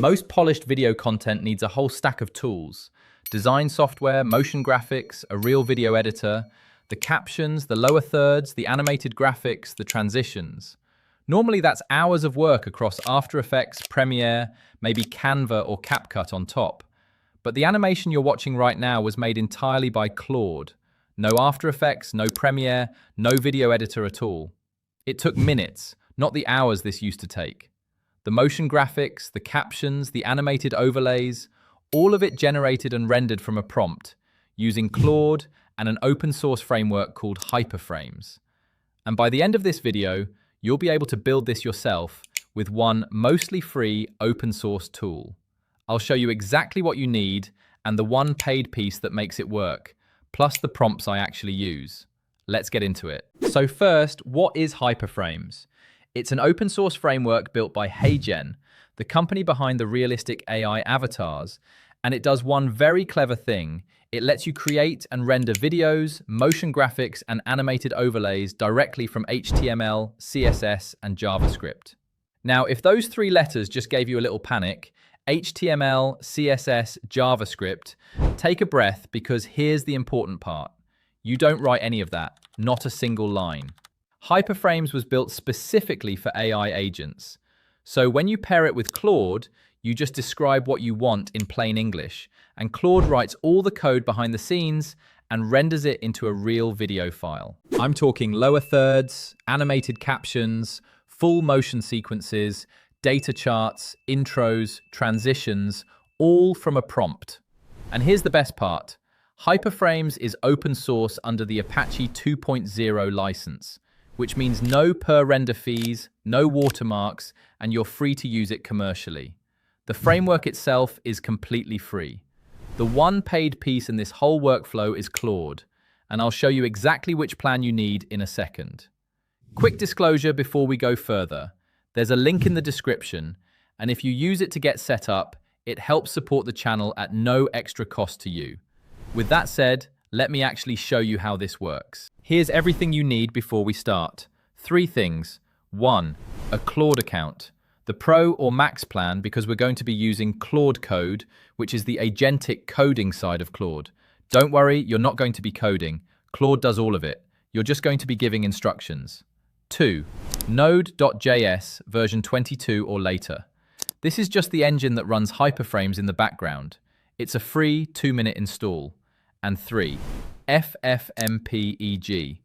Most polished video content needs a whole stack of tools. Design software, motion graphics, a real video editor, the captions, the lower thirds, the animated graphics, the transitions. Normally that's hours of work across After Effects, Premiere, maybe Canva or CapCut on top. But the animation you're watching right now was made entirely by Claude. No After Effects, no Premiere, no video editor at all. It took minutes, not the hours this used to take. The motion graphics, the captions, the animated overlays, all of it generated and rendered from a prompt using Claude and an open source framework called HyperFrames. And by the end of this video, you'll be able to build this yourself with one mostly free open source tool. I'll show you exactly what you need and the one paid piece that makes it work, plus the prompts I actually use. Let's get into it. So first, what is HyperFrames? It's an open source framework built by HeyGen, the company behind the realistic AI avatars, and it does one very clever thing. It lets you create and render videos, motion graphics, and animated overlays directly from HTML, CSS, and JavaScript. Now, if those three letters just gave you a little panic, HTML, CSS, JavaScript, take a breath because here's the important part. You don't write any of that, not a single line. HyperFrames was built specifically for AI agents. So when you pair it with Claude, you just describe what you want in plain English, and Claude writes all the code behind the scenes and renders it into a real video file. I'm talking lower thirds, animated captions, full motion sequences, data charts, intros, transitions, all from a prompt. And here's the best part. HyperFrames is open source under the Apache 2.0 license, which means no per render fees, no watermarks, and you're free to use it commercially. The framework itself is completely free. The one paid piece in this whole workflow is Claude, and I'll show you exactly which plan you need in a second. Quick disclosure before we go further. There's a link in the description, and if you use it to get set up, it helps support the channel at no extra cost to you. With that said, let me actually show you how this works. Here's everything you need before we start. 3 things. 1. A Claude account. The Pro or Max plan because we're going to be using Claude Code, which is the agentic coding side of Claude. Don't worry, you're not going to be coding. Claude does all of it. You're just going to be giving instructions. 2. Node.js version 22 or later. This is just the engine that runs HyperFrames in the background. It's a free 2-minute install. And 3. FFmpeg.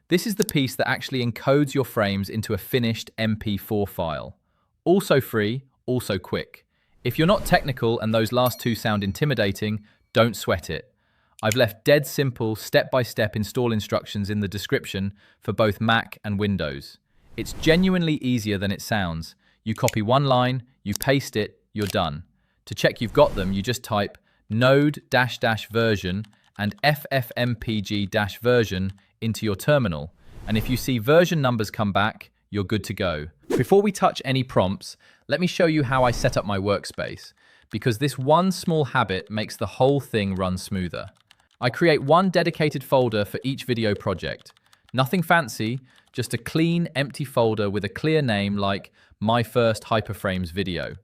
This is the piece that actually encodes your frames into a finished MP4 file. Also free, also quick. If you're not technical and those last 2 sound intimidating, don't sweat it. I've left dead simple step-by-step install instructions in the description for both Mac and Windows. It's genuinely easier than it sounds. You copy one line, you paste it, you're done. To check you've got them, you just type node-version and FFmpeg-version into your terminal. And if you see version numbers come back, you're good to go. Before we touch any prompts, let me show you how I set up my workspace, because this one small habit makes the whole thing run smoother. I create one dedicated folder for each video project. Nothing fancy, just a clean, empty folder with a clear name like My First HyperFrames Video.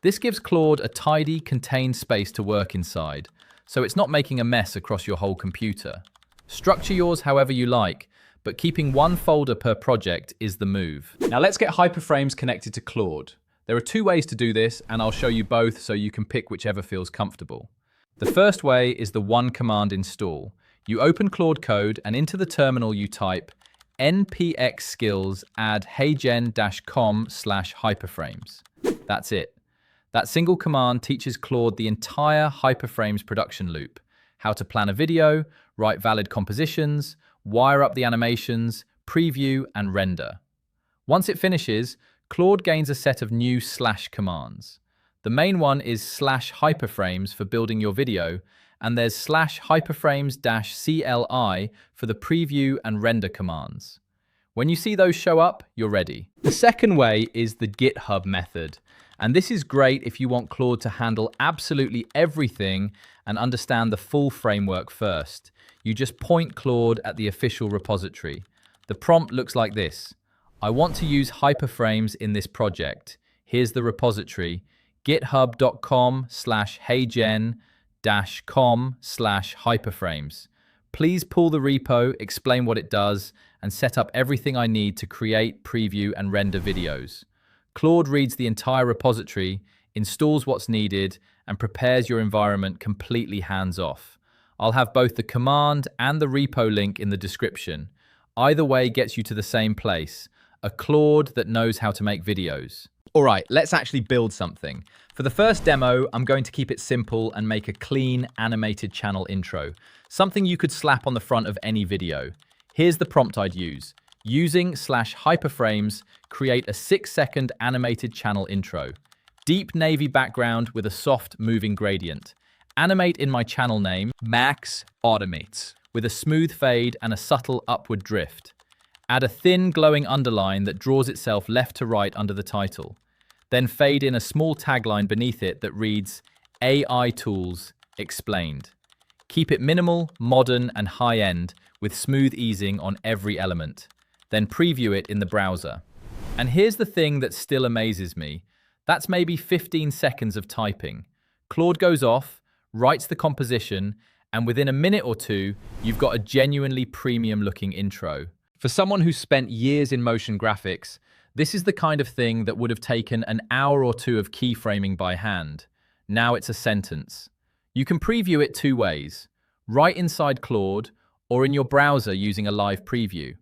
This gives Claude a tidy, contained space to work inside, so it's not making a mess across your whole computer. Structure yours however you like, but keeping one folder per project is the move. Now let's get HyperFrames connected to Claude. There are 2 ways to do this, and I'll show you both so you can pick whichever feels comfortable. The first way is the one command install. You open Claude Code, and into the terminal you type npx skills add heygen-com/hyperframes. That's it. That single command teaches Claude the entire HyperFrames production loop, how to plan a video, write valid compositions, wire up the animations, preview, and render. Once it finishes, Claude gains a set of new / commands. The main one is /hyperframes for building your video, and there's /hyperframes-CLI for the preview and render commands. When you see those show up, you're ready. The second way is the GitHub method. And this is great if you want Claude to handle absolutely everything and understand the full framework first. You just point Claude at the official repository. The prompt looks like this. I want to use HyperFrames in this project. Here's the repository. github.com/heygen-com/hyperframes. Please pull the repo, explain what it does, and set up everything I need to create, preview, and render videos. Claude reads the entire repository, installs what's needed, and prepares your environment completely hands-off. I'll have both the command and the repo link in the description. Either way gets you to the same place, a Claude that knows how to make videos. All right, let's actually build something. For the first demo, I'm going to keep it simple and make a clean animated channel intro, something you could slap on the front of any video. Here's the prompt I'd use. Using/hyperframes, create a 6-second animated channel intro. Deep navy background with a soft moving gradient. Animate in my channel name, Max Automates, with a smooth fade and a subtle upward drift. Add a thin glowing underline that draws itself left to right under the title. Then fade in a small tagline beneath it that reads, AI Tools Explained. Keep it minimal, modern, and high-end, with smooth easing on every element. Then preview it in the browser. And here's the thing that still amazes me. That's maybe 15 seconds of typing. Claude goes off, writes the composition, and within a minute or two, you've got a genuinely premium-looking intro. For someone who's spent years in motion graphics, this is the kind of thing that would have taken an hour or two of keyframing by hand. Now it's a sentence. You can preview it two ways, right inside Claude or in your browser using a live preview.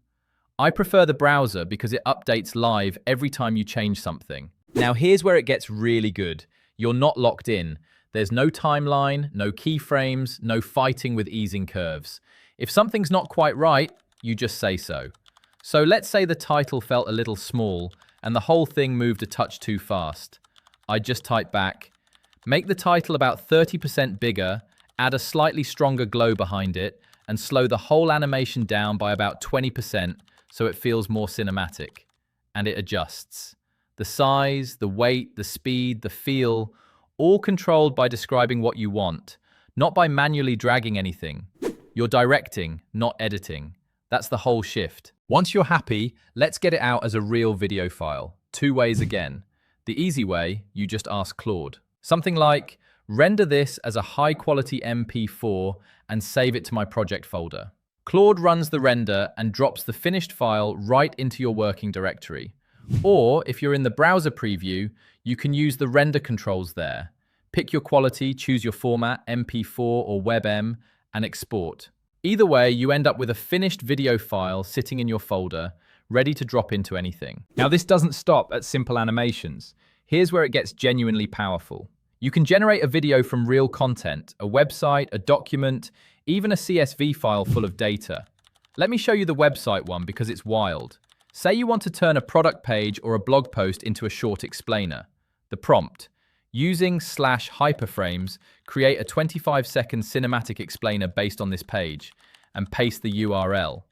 I prefer the browser because it updates live every time you change something. Now here's where it gets really good. You're not locked in. There's no timeline, no keyframes, no fighting with easing curves. If something's not quite right, you just say so. So let's say the title felt a little small and the whole thing moved a touch too fast. I'd just type back, make the title about 30% bigger, add a slightly stronger glow behind it, and slow the whole animation down by about 20% so it feels more cinematic. And it adjusts. The size, the weight, the speed, the feel, all controlled by describing what you want, not by manually dragging anything. You're directing, not editing. That's the whole shift. Once you're happy, let's get it out as a real video file. Two ways again. The easy way, you just ask Claude. Something like, render this as a high-quality MP4 and save it to my project folder. Claude runs the render and drops the finished file right into your working directory. Or, if you're in the browser preview, you can use the render controls there. Pick your quality, choose your format, MP4 or WebM, and export. Either way, you end up with a finished video file sitting in your folder, ready to drop into anything. Now, this doesn't stop at simple animations. Here's where it gets genuinely powerful. You can generate a video from real content, a website, a document, even a CSV file full of data. Let me show you the website one because it's wild. Say you want to turn a product page or a blog post into a short explainer. The prompt, using/hyperframes, create a 25-second cinematic explainer based on this page, and paste the URL.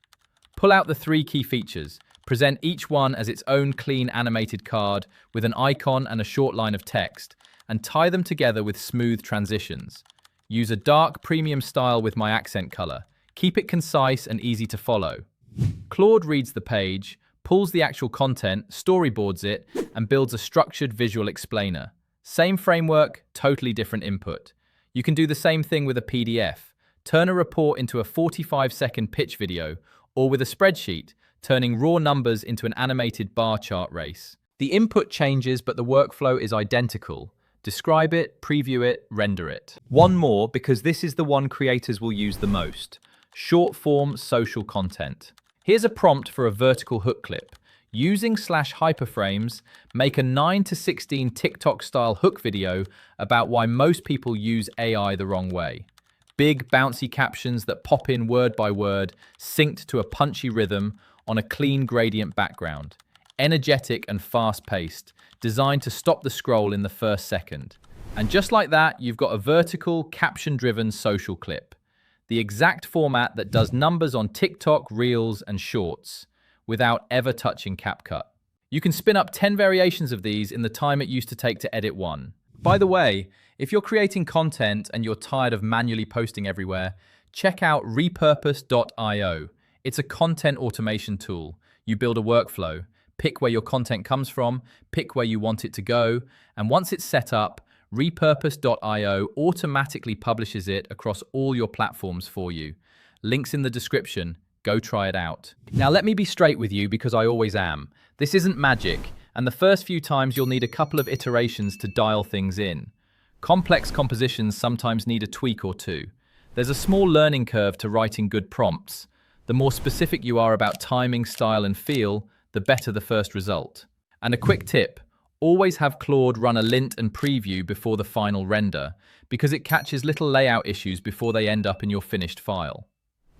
Pull out the 3 key features, present each one as its own clean animated card with an icon and a short line of text, and tie them together with smooth transitions. Use a dark premium style with my accent color. Keep it concise and easy to follow. Claude reads the page, pulls the actual content, storyboards it, and builds a structured visual explainer. Same framework, totally different input. You can do the same thing with a PDF. Turn a report into a 45-second pitch video, or with a spreadsheet, turning raw numbers into an animated bar chart race. The input changes, but the workflow is identical. Describe it, preview it, render it. One more, because this is the one creators will use the most. Short-form social content. Here's a prompt for a vertical hook clip. Using/hyperframes, make a 9 to 16 TikTok-style hook video about why most people use AI the wrong way. Big, bouncy captions that pop in word by word, synced to a punchy rhythm on a clean gradient background. Energetic and fast-paced, designed to stop the scroll in the first second. And just like that, you've got a vertical, caption-driven social clip. The exact format that does numbers on TikTok, Reels, and Shorts, without ever touching CapCut. You can spin up 10 variations of these in the time it used to take to edit one. By the way, if you're creating content and you're tired of manually posting everywhere, check out repurpose.io. It's a content automation tool. You build a workflow, pick where your content comes from, pick where you want it to go, and once it's set up, repurpose.io automatically publishes it across all your platforms for you. Links in the description. Go try it out. Now let me be straight with you because I always am. This isn't magic, and the first few times you'll need a couple of iterations to dial things in. Complex compositions sometimes need a tweak or two. There's a small learning curve to writing good prompts. The more specific you are about timing, style, and feel, the better the first result. And a quick tip, always have Claude run a lint and preview before the final render, because it catches little layout issues before they end up in your finished file.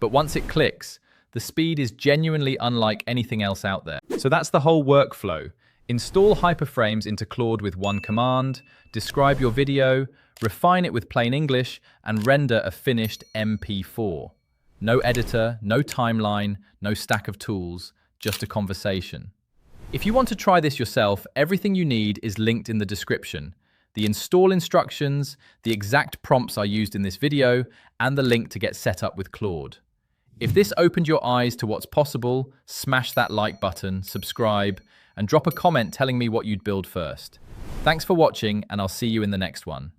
But once it clicks, the speed is genuinely unlike anything else out there. So that's the whole workflow. Install HyperFrames into Claude with one command, describe your video, refine it with plain English, and render a finished MP4. No editor, no timeline, no stack of tools, just a conversation. If you want to try this yourself, everything you need is linked in the description. The install instructions, the exact prompts I used in this video, and the link to get set up with Claude. If this opened your eyes to what's possible, smash that like button, subscribe, and drop a comment telling me what you'd build first. Thanks for watching, and I'll see you in the next one.